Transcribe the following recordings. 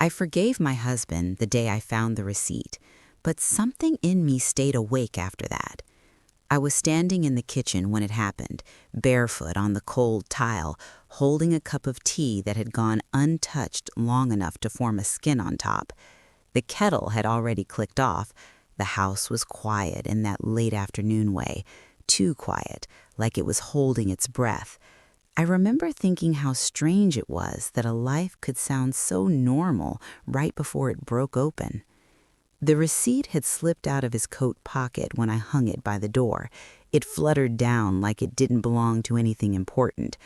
I forgave my husband the day I found the receipt, but something in me stayed awake after that. I was standing in the kitchen when it happened, barefoot on the cold tile, holding a cup of tea that had gone untouched long enough to form a skin on top. The kettle had already clicked off. The house was quiet in that late afternoon way, too quiet, like it was holding its breath. I remember thinking how strange it was that a life could sound so normal right before it broke open. The receipt had slipped out of his coat pocket when I hung it by the door. It fluttered down like it didn't belong to anything important.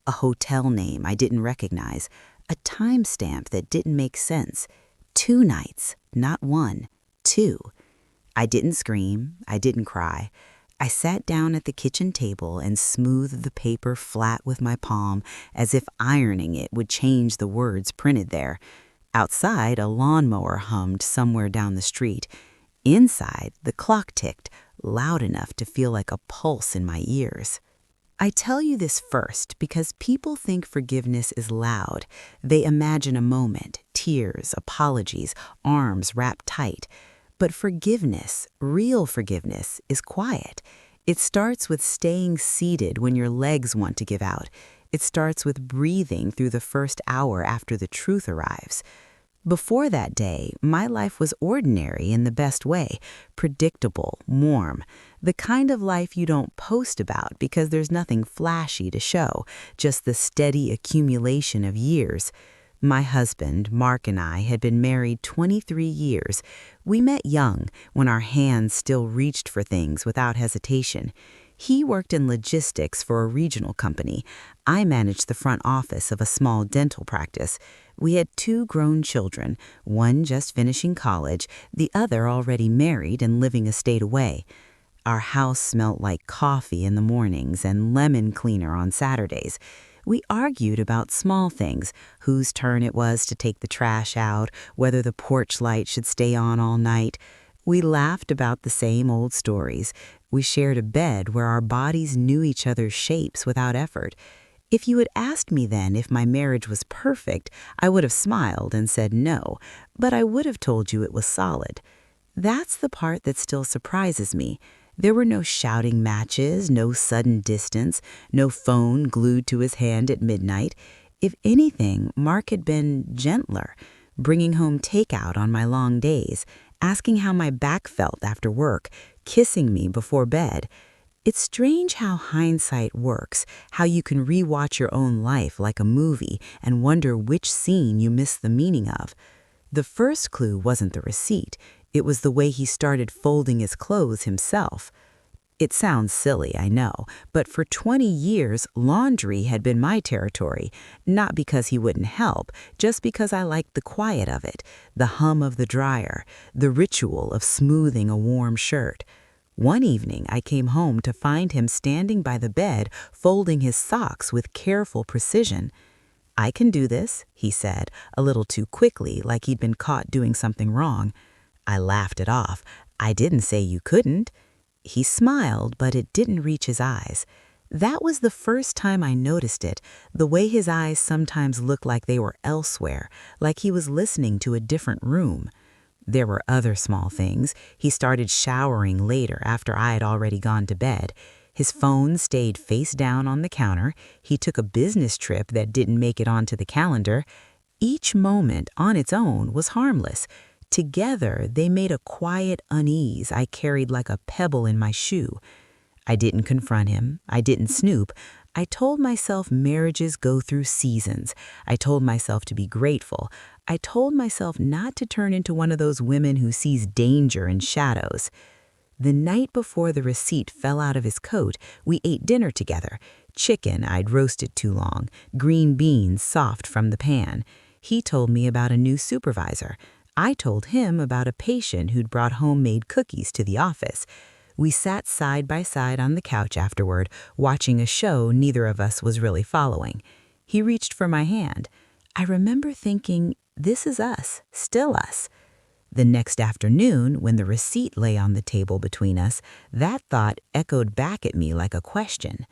A hotel name I didn't recognize. A timestamp that didn't make sense. 2 nights, not 1, 2. I didn't scream. I didn't cry. I sat down at the kitchen table and smoothed the paper flat with my palm as if ironing it would change the words printed there. Outside, a lawnmower hummed somewhere down the street. Inside, the clock ticked, loud enough to feel like a pulse in my ears. I tell you this first because people think forgiveness is loud. They imagine a moment, tears, apologies, arms wrapped tight. But forgiveness, real forgiveness, is quiet. It starts with staying seated when your legs want to give out. It starts with breathing through the first hour after the truth arrives. Before that day, my life was ordinary in the best way, predictable, warm, the kind of life you don't post about because there's nothing flashy to show, just the steady accumulation of years. My husband, Mark, and I had been married 23 years. We met young, when our hands still reached for things without hesitation. He worked in logistics for a regional company. I managed the front office of a small dental practice. We had 2 grown children, one just finishing college, the other already married and living a state away. Our house smelt like coffee in the mornings and lemon cleaner on Saturdays. We argued about small things, whose turn it was to take the trash out, whether the porch light should stay on all night. We laughed about the same old stories. We shared a bed where our bodies knew each other's shapes without effort. If you had asked me then if my marriage was perfect, I would have smiled and said no, but I would have told you it was solid. That's the part that still surprises me. There were no shouting matches, no sudden distance, no phone glued to his hand at midnight. If anything, Mark had been gentler, bringing home takeout on my long days, asking how my back felt after work, kissing me before bed. It's strange how hindsight works, how you can rewatch your own life like a movie and wonder which scene you missed the meaning of. The first clue wasn't the receipt. It was the way he started folding his clothes himself. It sounds silly, I know, but for 20 years, laundry had been my territory, not because he wouldn't help, just because I liked the quiet of it, the hum of the dryer, the ritual of smoothing a warm shirt. One evening, I came home to find him standing by the bed, folding his socks with careful precision. "I can do this," he said, a little too quickly, like he'd been caught doing something wrong. I laughed it off. "I didn't say you couldn't." He smiled, but it didn't reach his eyes. That was the first time I noticed it, the way his eyes sometimes looked like they were elsewhere, like he was listening to a different room. There were other small things. He started showering later after I had already gone to bed. His phone stayed face down on the counter. He took a business trip that didn't make it onto the calendar. Each moment on its own was harmless. Together, they made a quiet unease I carried like a pebble in my shoe. I didn't confront him. I didn't snoop. I told myself marriages go through seasons. I told myself to be grateful. I told myself not to turn into one of those women who sees danger in shadows. The night before the receipt fell out of his coat, we ate dinner together. Chicken I'd roasted too long, green beans soft from the pan. He told me about a new supervisor. I told him about a patient who'd brought homemade cookies to the office. We sat side by side on the couch afterward, watching a show neither of us was really following. He reached for my hand. I remember thinking, this is us, still us. The next afternoon, when the receipt lay on the table between us, that thought echoed back at me like a question.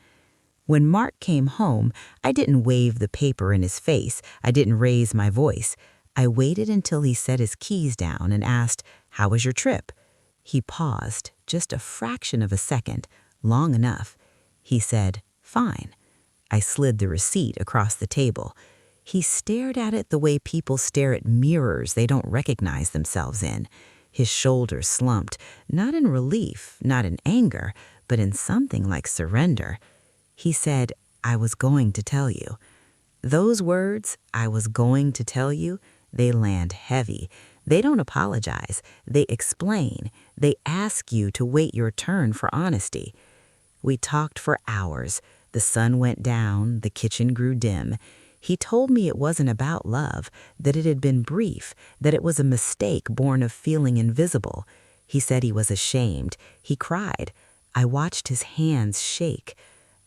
When Mark came home, I didn't wave the paper in his face. I didn't raise my voice. I waited until he set his keys down and asked, "How was your trip?" He paused, just a fraction of a second, long enough. He said, "Fine." I slid the receipt across the table. He stared at it the way people stare at mirrors they don't recognize themselves in. His shoulders slumped, not in relief, not in anger, but in something like surrender. He said, "I was going to tell you." Those words, "I was going to tell you," they land heavy. They don't apologize. They explain. They ask you to wait your turn for honesty. We talked for hours. The sun went down. The kitchen grew dim. He told me it wasn't about love, that it had been brief, that it was a mistake born of feeling invisible. He said he was ashamed. He cried. I watched his hands shake.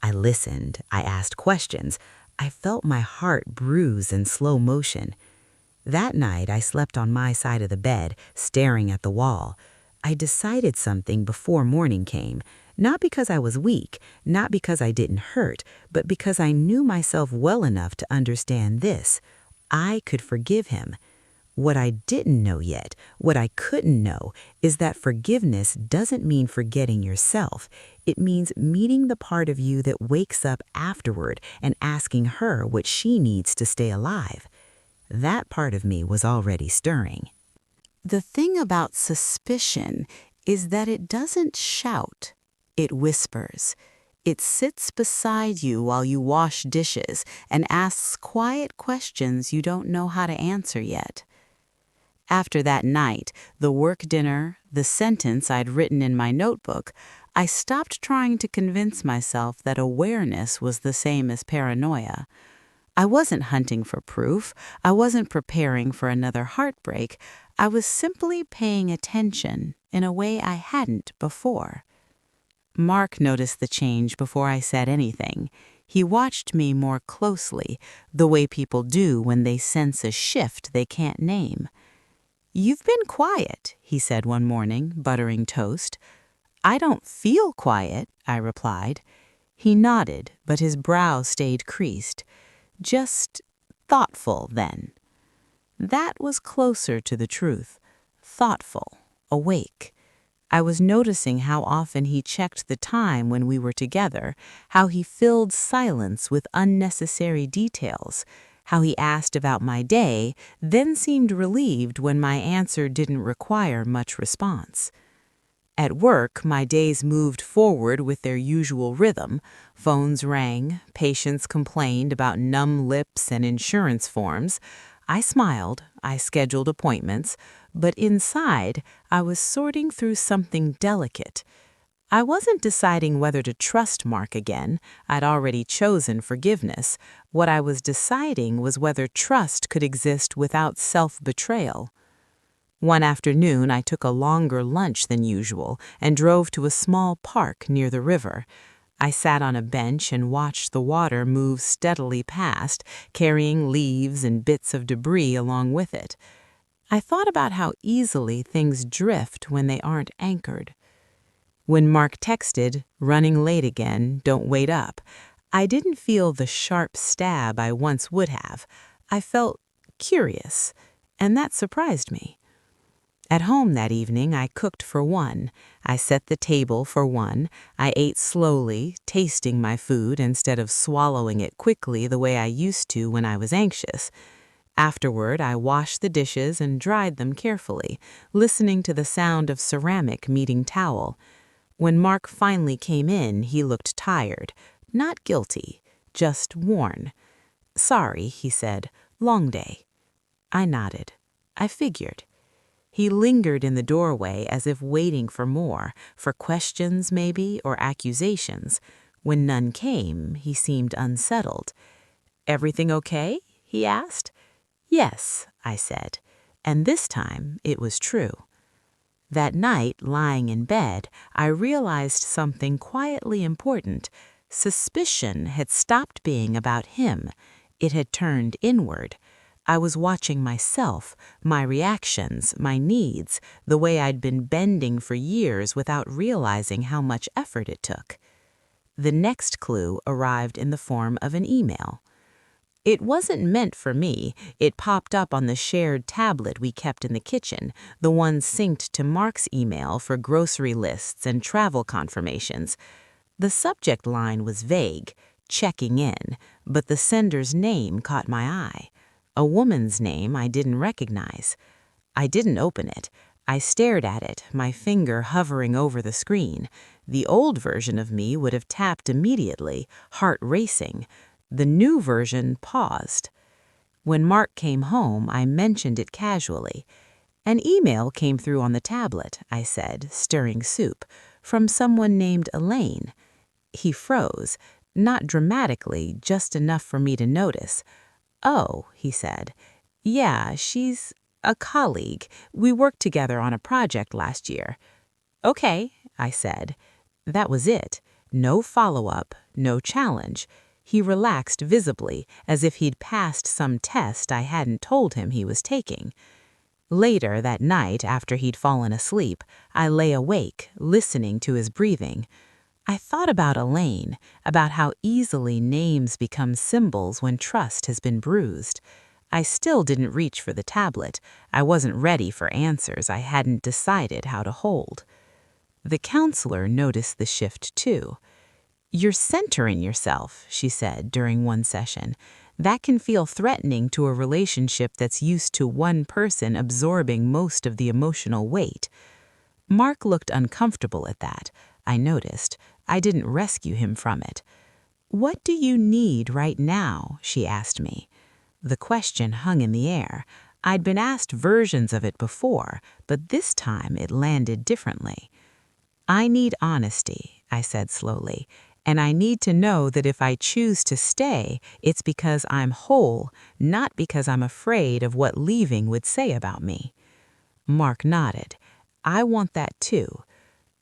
I listened. I asked questions. I felt my heart bruise in slow motion. That night, I slept on my side of the bed, staring at the wall. I decided something before morning came, not because I was weak, not because I didn't hurt, but because I knew myself well enough to understand this. I could forgive him. What I didn't know yet, what I couldn't know, is that forgiveness doesn't mean forgetting yourself. It means meeting the part of you that wakes up afterward and asking her what she needs to stay alive. That part of me was already stirring. The thing about suspicion is that it doesn't shout. It whispers. It sits beside you while you wash dishes and asks quiet questions you don't know how to answer yet. After that night, the work dinner, the sentence I'd written in my notebook, I stopped trying to convince myself that awareness was the same as paranoia. I wasn't hunting for proof. I wasn't preparing for another heartbreak. I was simply paying attention in a way I hadn't before. Mark noticed the change before I said anything. He watched me more closely, the way people do when they sense a shift they can't name. "You've been quiet," he said one morning, buttering toast. "I don't feel quiet," I replied. He nodded, but his brow stayed creased. "Just thoughtful, then." That was closer to the truth. Thoughtful, awake. I was noticing how often he checked the time when we were together, how he filled silence with unnecessary details, how he asked about my day, then seemed relieved when my answer didn't require much response. At work, my days moved forward with their usual rhythm. Phones rang, patients complained about numb lips and insurance forms. I smiled, I scheduled appointments, but inside, I was sorting through something delicate. I wasn't deciding whether to trust Mark again. I'd already chosen forgiveness. What I was deciding was whether trust could exist without self-betrayal. One afternoon, I took a longer lunch than usual and drove to a small park near the river. I sat on a bench and watched the water move steadily past, carrying leaves and bits of debris along with it. I thought about how easily things drift when they aren't anchored. When Mark texted, "Running late again, don't wait up," I didn't feel the sharp stab I once would have. I felt curious, and that surprised me. At home that evening, I cooked for one. I set the table for one. I ate slowly, tasting my food instead of swallowing it quickly the way I used to when I was anxious. Afterward, I washed the dishes and dried them carefully, listening to the sound of ceramic meeting towel. When Mark finally came in, he looked tired, not guilty, just worn. "Sorry," he said, "long day." I nodded. I figured. He lingered in the doorway as if waiting for more, for questions maybe, or accusations. When none came, he seemed unsettled. "Everything okay?" he asked. "Yes," I said, and this time it was true. That night, lying in bed, I realized something quietly important. Suspicion had stopped being about him. It had turned inward. I was watching myself, my reactions, my needs, the way I'd been bending for years without realizing how much effort it took. The next clue arrived in the form of an email. It wasn't meant for me. It popped up on the shared tablet we kept in the kitchen, the one synced to Mark's email for grocery lists and travel confirmations. The subject line was vague, checking in, but the sender's name caught my eye. A woman's name I didn't recognize. I didn't open it. I stared at it, my finger hovering over the screen. The old version of me would have tapped immediately, heart racing. The new version paused. When Mark came home, I mentioned it casually. An email came through on the tablet, I said, stirring soup, from someone named Elaine. He froze, not dramatically, just enough for me to notice. "Oh," he said. "Yeah, she's a colleague. We worked together on a project last year." "Okay," I said. That was it. No follow-up, no challenge. He relaxed visibly, as if he'd passed some test I hadn't told him he was taking. Later that night, after he'd fallen asleep, I lay awake, listening to his breathing. I thought about Elaine, about how easily names become symbols when trust has been bruised. I still didn't reach for the tablet. I wasn't ready for answers I hadn't decided how to hold. The counselor noticed the shift too. "You're centering yourself," she said during one session. "That can feel threatening to a relationship that's used to one person absorbing most of the emotional weight." Mark looked uncomfortable at that, I noticed. I didn't rescue him from it. "What do you need right now?" she asked me. The question hung in the air. I'd been asked versions of it before, but this time it landed differently. "I need honesty," I said slowly, "and I need to know that if I choose to stay, it's because I'm whole, not because I'm afraid of what leaving would say about me." Mark nodded. "I want that too.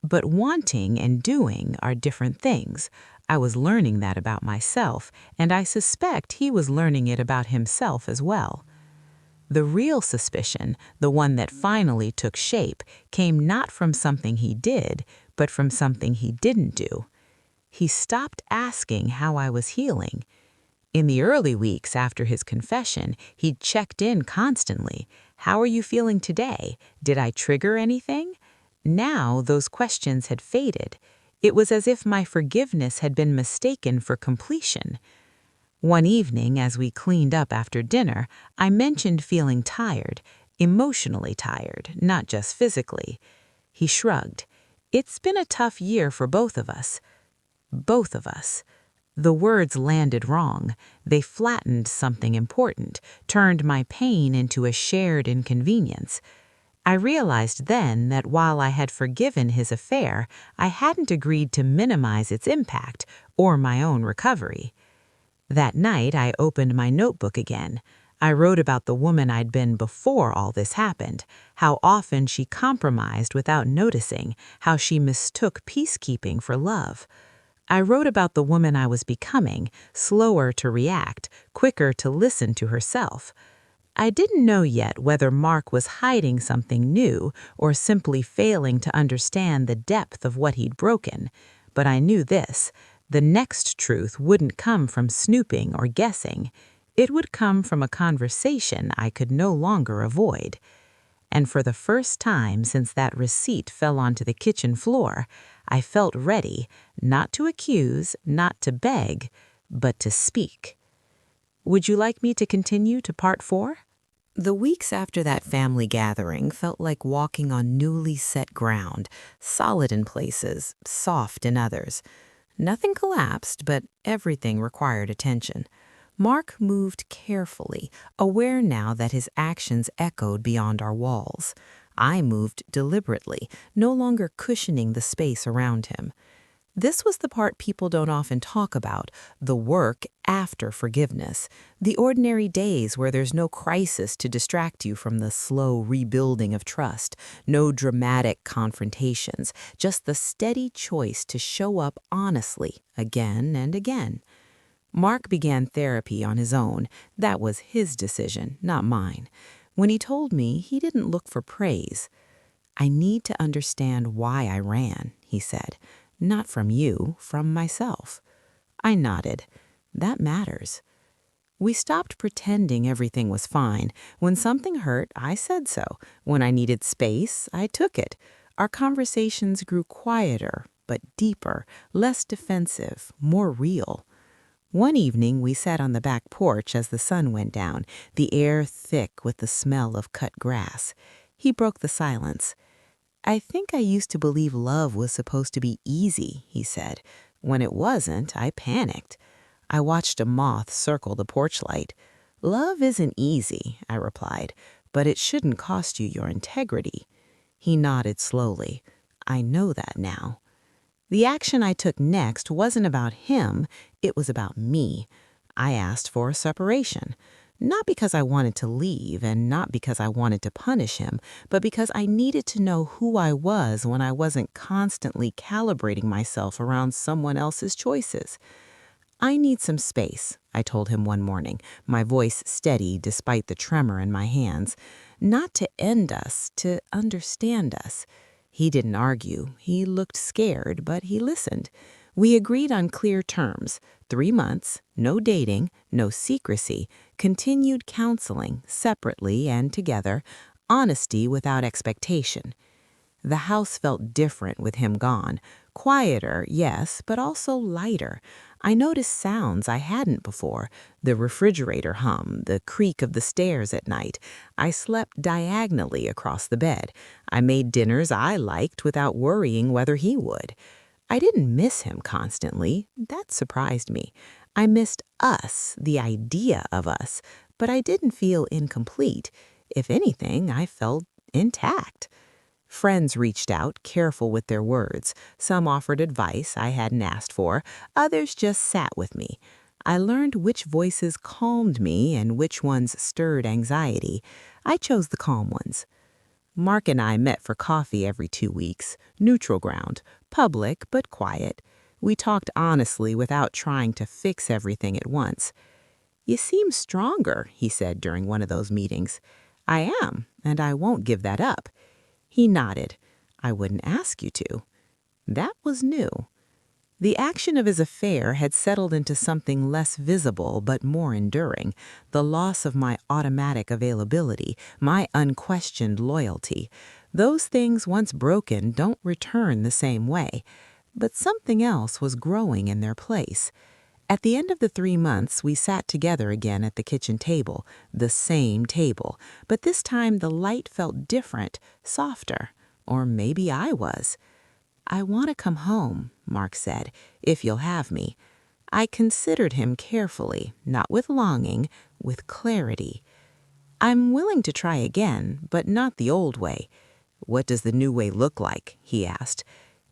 But wanting and doing are different things. I was learning that about myself, and I suspect he was learning it about himself as well. The real suspicion, the one that finally took shape, came not from something he did, but from something he didn't do. He stopped asking how I was healing. In the early weeks after his confession, he'd checked in constantly. "How are you feeling today? Did I trigger anything?" Now those questions had faded. It was as if my forgiveness had been mistaken for completion. One evening, as we cleaned up after dinner, I mentioned feeling tired, emotionally tired, not just physically. He shrugged. "It's been a tough year for both of us." Both of us. The words landed wrong. They flattened something important, turned my pain into a shared inconvenience. I realized then that while I had forgiven his affair, I hadn't agreed to minimize its impact or my own recovery. That night, I opened my notebook again. I wrote about the woman I'd been before all this happened, how often she compromised without noticing, how she mistook peacekeeping for love. I wrote about the woman I was becoming, slower to react, quicker to listen to herself. I didn't know yet whether Mark was hiding something new or simply failing to understand the depth of what he'd broken, but I knew this: the next truth wouldn't come from snooping or guessing. It would come from a conversation I could no longer avoid. And for the first time since that receipt fell onto the kitchen floor, I felt ready, not to accuse, not to beg, but to speak. Would you like me to continue to part 4? The weeks after that family gathering felt like walking on newly set ground, solid in places, soft in others. Nothing collapsed, but everything required attention. Mark moved carefully, aware now that his actions echoed beyond our walls. I moved deliberately, no longer cushioning the space around him. This was the part people don't often talk about, the work after forgiveness, the ordinary days where there's no crisis to distract you from the slow rebuilding of trust, no dramatic confrontations, just the steady choice to show up honestly again and again. Mark began therapy on his own. That was his decision, not mine. When he told me, he didn't look for praise. "I need to understand why I ran," he said. "Not from you, from myself." I nodded. "That matters." We stopped pretending everything was fine. When something hurt, I said so. When I needed space, I took it. Our conversations grew quieter, but deeper, less defensive, more real. One evening, we sat on the back porch as the sun went down, the air thick with the smell of cut grass. He broke the silence. I think I used to believe love was supposed to be easy, he said. When it wasn't, I panicked. I watched a moth circle the porch light. Love isn't easy, I replied, but it shouldn't cost you your integrity. He nodded slowly. I know that now. The action I took next wasn't about him, it was about me. I asked for a separation. Not because I wanted to leave and not because I wanted to punish him, but because I needed to know who I was when I wasn't constantly calibrating myself around someone else's choices. I need some space, I told him one morning, my voice steady despite the tremor in my hands. Not to end us, to understand us. He didn't argue. He looked scared, but he listened. We agreed on clear terms. 3 months, no dating, no secrecy, continued counseling, separately and together, honesty without expectation. The house felt different with him gone. Quieter, yes, but also lighter. I noticed sounds I hadn't before. The refrigerator hum, the creak of the stairs at night. I slept diagonally across the bed. I made dinners I liked without worrying whether he would. I didn't miss him constantly. That surprised me. I missed us, the idea of us, but I didn't feel incomplete. If anything, I felt intact. Friends reached out, careful with their words. Some offered advice I hadn't asked for. Others just sat with me. I learned which voices calmed me and which ones stirred anxiety. I chose the calm ones. Mark and I met for coffee every 2 weeks. Neutral ground. Public, but quiet. We talked honestly without trying to fix everything at once. "You seem stronger," he said during one of those meetings. "I am, and I won't give that up." He nodded. "I wouldn't ask you to." That was new. The action of his affair had settled into something less visible but more enduring, the loss of my automatic availability, my unquestioned loyalty. Those things once broken don't return the same way. But something else was growing in their place. At the end of the 3 months, we sat together again at the kitchen table, the same table, but this time the light felt different, softer, or maybe I was. "I want to come home," Mark said, "if you'll have me." I considered him carefully, not with longing, with clarity. "I'm willing to try again, but not the old way." "What does the new way look like?" he asked.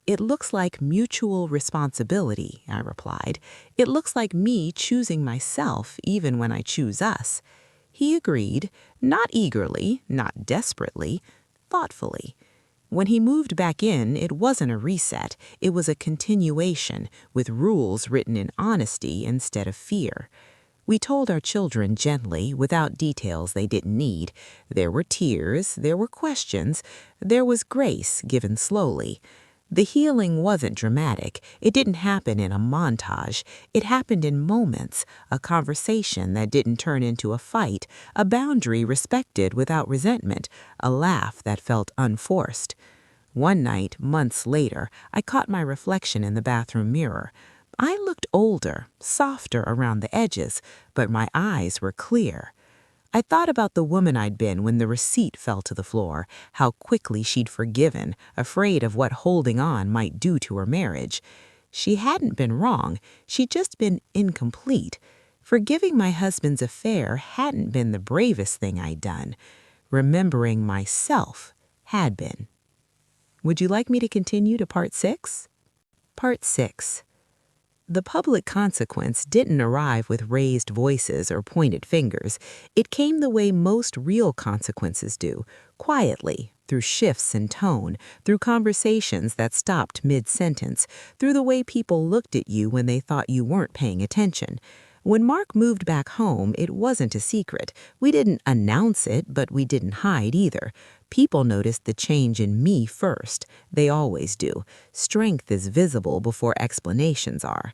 "It looks like mutual responsibility," I replied. "It looks like me choosing myself even when I choose us." He agreed, not eagerly, not desperately, thoughtfully. When he moved back in, it wasn't a reset, it was a continuation, with rules written in honesty instead of fear. We told our children gently, without details they didn't need. There were tears, there were questions, there was grace given slowly. The healing wasn't dramatic. It didn't happen in a montage. It happened in moments, a conversation that didn't turn into a fight, a boundary respected without resentment, a laugh that felt unforced. One night, months later, I caught my reflection in the bathroom mirror. I looked older, softer around the edges, but my eyes were clear. I thought about the woman I'd been when the receipt fell to the floor, how quickly she'd forgiven, afraid of what holding on might do to her marriage. She hadn't been wrong, she'd just been incomplete. Forgiving my husband's affair hadn't been the bravest thing I'd done. Remembering myself had been. Would you like me to continue to part 6? Part 6. The public consequence didn't arrive with raised voices or pointed fingers. It came the way most real consequences do, quietly, through shifts in tone, through conversations that stopped mid-sentence, through the way people looked at you when they thought you weren't paying attention. When Mark moved back home, it wasn't a secret. We didn't announce it, but we didn't hide either. People noticed the change in me first. They always do. Strength is visible before explanations are.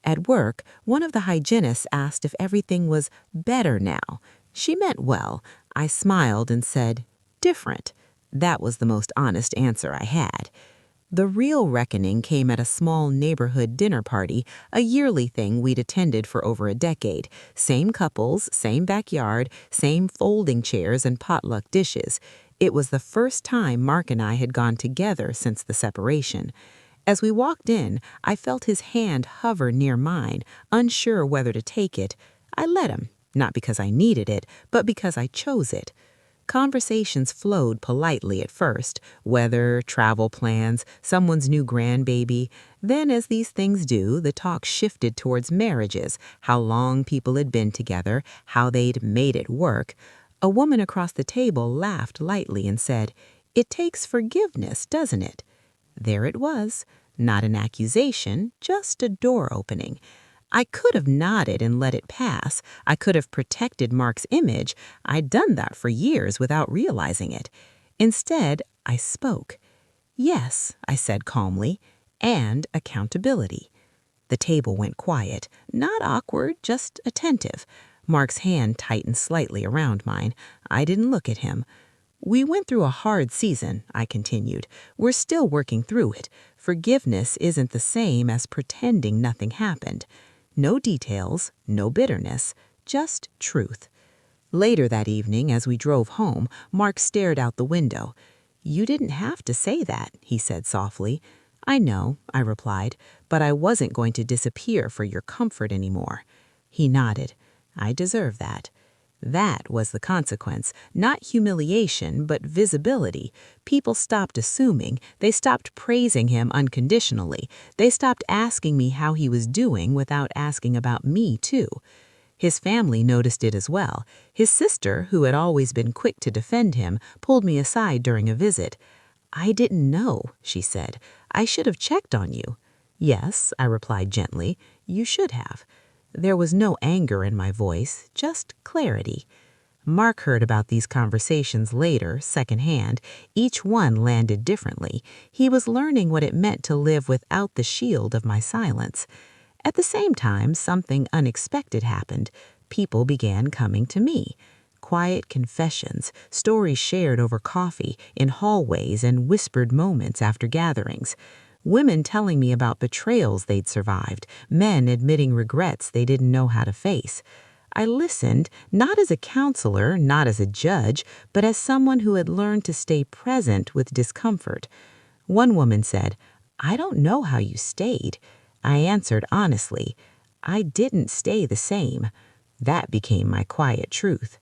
At work, one of the hygienists asked if everything was better now. She meant well. I smiled and said, different. That was the most honest answer I had. The real reckoning came at a small neighborhood dinner party, a yearly thing we'd attended for over a decade. Same couples, same backyard, same folding chairs and potluck dishes. It was the first time Mark and I had gone together since the separation. As we walked in, I felt his hand hover near mine, unsure whether to take it. I let him, not because I needed it, but because I chose it. Conversations flowed politely at first, weather, travel plans, someone's new grandbaby. Then, as these things do, the talk shifted towards marriages, how long people had been together, how they'd made it work. A woman across the table laughed lightly and said, "It takes forgiveness, doesn't it?" There it was, not an accusation, just a door opening. I could have nodded and let it pass. I could have protected Mark's image. I'd done that for years without realizing it. Instead, I spoke. "Yes," I said calmly, "and accountability." The table went quiet, not awkward, just attentive. Mark's hand tightened slightly around mine. I didn't look at him. "We went through a hard season," I continued. "We're still working through it. Forgiveness isn't the same as pretending nothing happened. No details, no bitterness, just truth." Later that evening, as we drove home, Mark stared out the window. "You didn't have to say that," he said softly. "I know," I replied, "but I wasn't going to disappear for your comfort anymore." He nodded. "I deserve that." That was the consequence, not humiliation, but visibility. People stopped assuming. They stopped praising him unconditionally. They stopped asking me how he was doing without asking about me, too. His family noticed it as well. His sister, who had always been quick to defend him, pulled me aside during a visit. "I didn't know," she said. "I should have checked on you." "Yes," I replied gently, "you should have." There was no anger in my voice, just clarity. Mark heard about these conversations later, secondhand. Each one landed differently. He was learning what it meant to live without the shield of my silence. At the same time, something unexpected happened. People began coming to me. Quiet confessions, stories shared over coffee, in hallways, and whispered moments after gatherings. Women telling me about betrayals they'd survived, men admitting regrets they didn't know how to face. I listened, not as a counselor, not as a judge, but as someone who had learned to stay present with discomfort. One woman said, "I don't know how you stayed." I answered honestly, "I didn't stay the same." That became my quiet truth.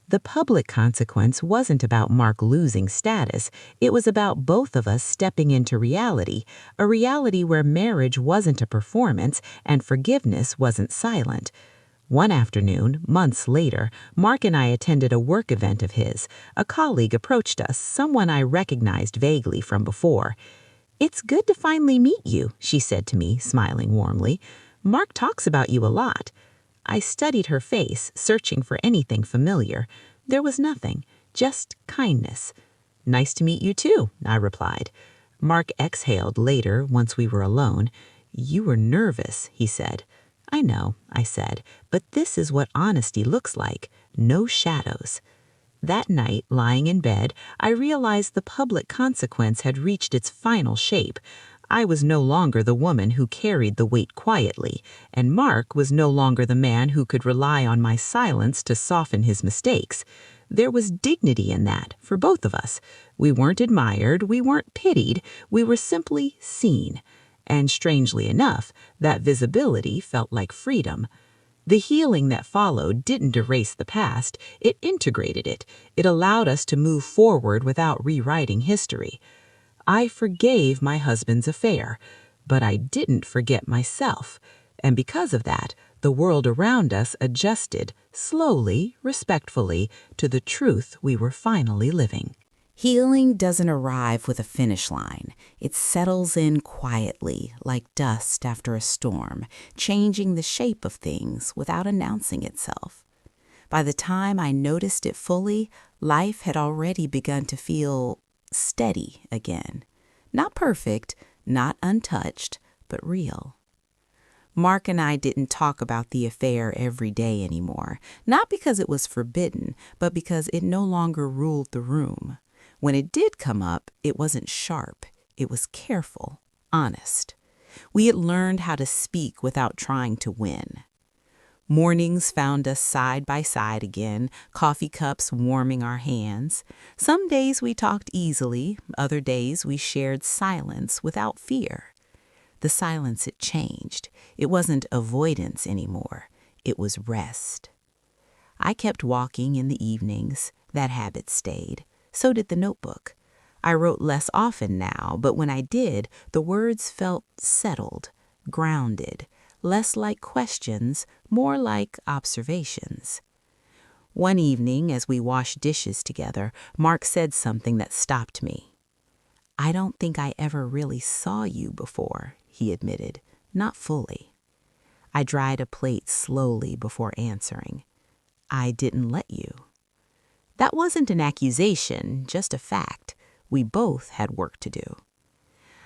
The public consequence wasn't about Mark losing status. It was about both of us stepping into reality, a reality where marriage wasn't a performance and forgiveness wasn't silent. One afternoon, months later, Mark and I attended a work event of his. A colleague approached us, someone I recognized vaguely from before. "It's good to finally meet you," she said to me, smiling warmly. "Mark talks about you a lot." I studied her face, searching for anything familiar. There was nothing, just kindness. "Nice to meet you too," I replied. Mark exhaled later, once we were alone. "You were nervous," he said. "I know," I said, "but this is what honesty looks like. No shadows." That night, lying in bed, I realized the public consequence had reached its final shape. I was no longer the woman who carried the weight quietly, and Mark was no longer the man who could rely on my silence to soften his mistakes. There was dignity in that, for both of us. We weren't admired, we weren't pitied, we were simply seen. And strangely enough, that visibility felt like freedom. The healing that followed didn't erase the past, it integrated it. It allowed us to move forward without rewriting history. I forgave my husband's affair, but I didn't forget myself. And because of that, the world around us adjusted, slowly, respectfully, to the truth we were finally living. Healing doesn't arrive with a finish line. It settles in quietly, like dust after a storm, changing the shape of things without announcing itself. By the time I noticed it fully, life had already begun to feel steady again. Not perfect, not untouched, but real. Mark and I didn't talk about the affair every day anymore, not because it was forbidden, but because it no longer ruled the room. When it did come up, it wasn't sharp. It was careful, honest. We had learned how to speak without trying to win. Mornings found us side by side again, coffee cups warming our hands. Some days we talked easily, other days we shared silence without fear. The silence had changed. It wasn't avoidance anymore. It was rest. I kept walking in the evenings. That habit stayed. So did the notebook. I wrote less often now, but when I did, the words felt settled, grounded, less like questions, more like observations. One evening, as we washed dishes together, Mark said something that stopped me. "I don't think I ever really saw you before," he admitted, "not fully." I dried a plate slowly before answering. "I didn't let you." That wasn't an accusation, just a fact. We both had work to do.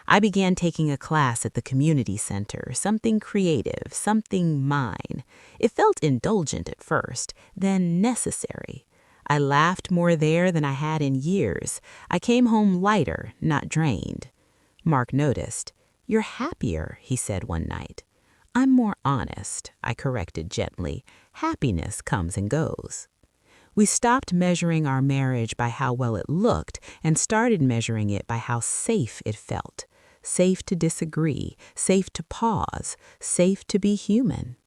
I began taking a class at the community center, something creative, something mine. It felt indulgent at first, then necessary. I laughed more there than I had in years. I came home lighter, not drained. Mark noticed. "You're happier," he said one night. "I'm more honest," I corrected gently. "Happiness comes and goes." We stopped measuring our marriage by how well it looked and started measuring it by how safe it felt. Safe to disagree, safe to pause, safe to be human.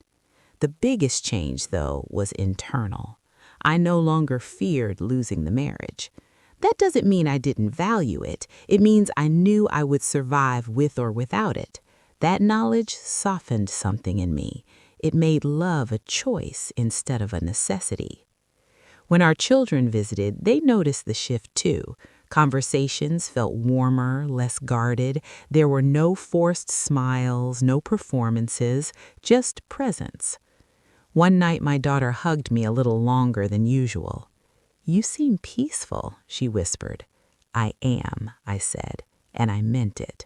The biggest change, though, was internal. I no longer feared losing the marriage. That doesn't mean I didn't value it. It means I knew I would survive with or without it. That knowledge softened something in me. It made love a choice instead of a necessity. When our children visited, they noticed the shift too. Conversations felt warmer, less guarded. There were no forced smiles, no performances, just presence. One night my daughter hugged me a little longer than usual. "You seem peaceful," she whispered. "I am," I said, and I meant it.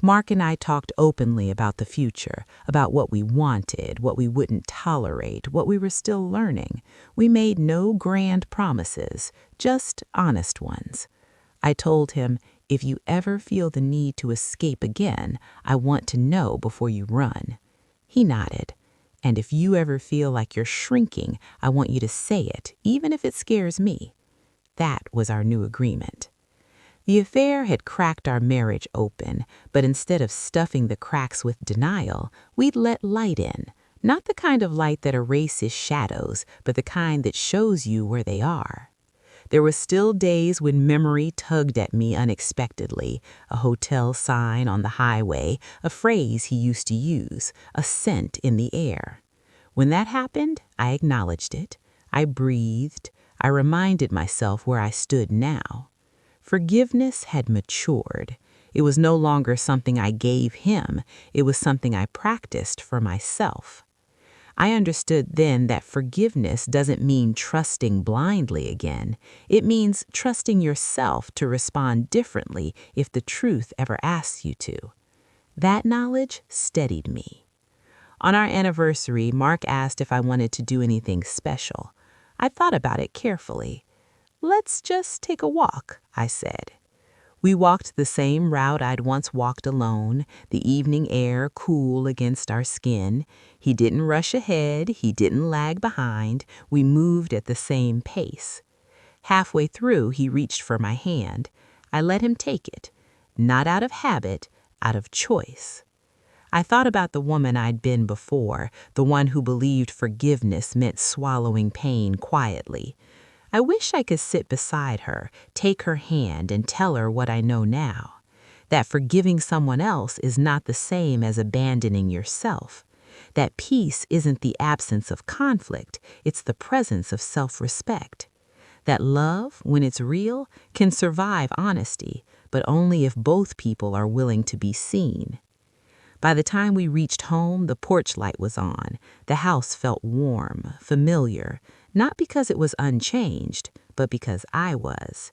Mark and I talked openly about the future, about what we wanted, what we wouldn't tolerate, what we were still learning. We made no grand promises, just honest ones. I told him, "If you ever feel the need to escape again, I want to know before you run." He nodded. "And if you ever feel like you're shrinking, I want you to say it, even if it scares me." That was our new agreement. The affair had cracked our marriage open, but instead of stuffing the cracks with denial, we'd let light in. Not the kind of light that erases shadows, but the kind that shows you where they are. There were still days when memory tugged at me unexpectedly, a hotel sign on the highway, a phrase he used to use, a scent in the air. When that happened, I acknowledged it. I breathed. I reminded myself where I stood now. Forgiveness had matured. It was no longer something I gave him. It was something I practiced for myself. I understood then that forgiveness doesn't mean trusting blindly again. It means trusting yourself to respond differently if the truth ever asks you to. That knowledge steadied me. On our anniversary, Mark asked if I wanted to do anything special. I thought about it carefully. "Let's just take a walk," I said. We walked the same route I'd once walked alone, the evening air cool against our skin. He didn't rush ahead, he didn't lag behind. We moved at the same pace. Halfway through, he reached for my hand. I let him take it, not out of habit, out of choice. I thought about the woman I'd been before, the one who believed forgiveness meant swallowing pain quietly. I wish I could sit beside her, take her hand, and tell her what I know now. That forgiving someone else is not the same as abandoning yourself. That peace isn't the absence of conflict, it's the presence of self-respect. That love, when it's real, can survive honesty, but only if both people are willing to be seen. By the time we reached home, the porch light was on. The house felt warm, familiar, not because it was unchanged, but because I was.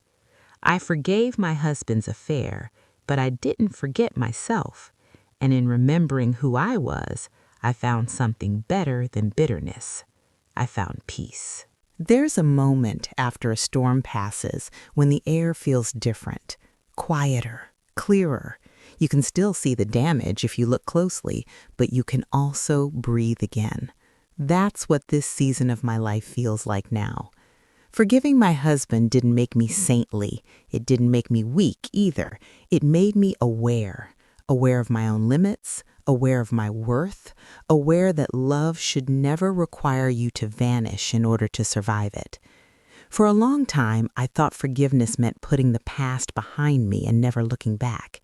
I forgave my husband's affair, but I didn't forget myself. And in remembering who I was, I found something better than bitterness. I found peace. There's a moment after a storm passes when the air feels different, quieter, clearer. You can still see the damage if you look closely, but you can also breathe again. That's what this season of my life feels like now. Forgiving my husband didn't make me saintly. It didn't make me weak either. It made me aware of my own limits, aware of my worth, aware that love should never require you to vanish in order to survive it. For a long time, I thought forgiveness meant putting the past behind me and never looking back.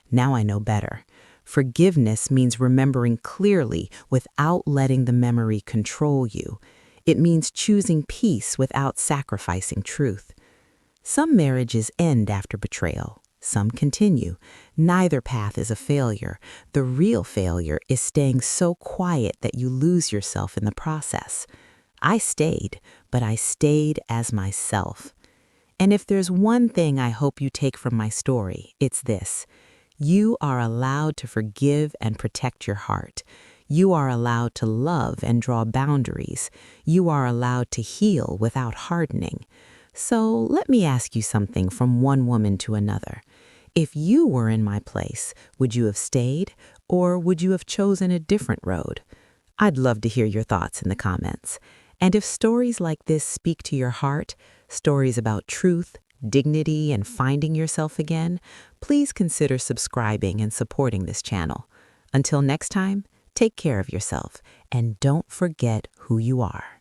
Now I know better. Forgiveness means remembering clearly without letting the memory control you. It means choosing peace without sacrificing truth. Some marriages end after betrayal. Some continue. Neither path is a failure. The real failure is staying so quiet that you lose yourself in the process. I stayed, but I stayed as myself. And if there's one thing I hope you take from my story, it's this. You are allowed to forgive and protect your heart. You are allowed to love and draw boundaries. You are allowed to heal without hardening. So let me ask you something from one woman to another. If you were in my place, would you have stayed, or would you have chosen a different road? I'd love to hear your thoughts in the comments. And if stories like this speak to your heart, stories about truth, dignity, and finding yourself again, please consider subscribing and supporting this channel. Until next time, take care of yourself and don't forget who you are.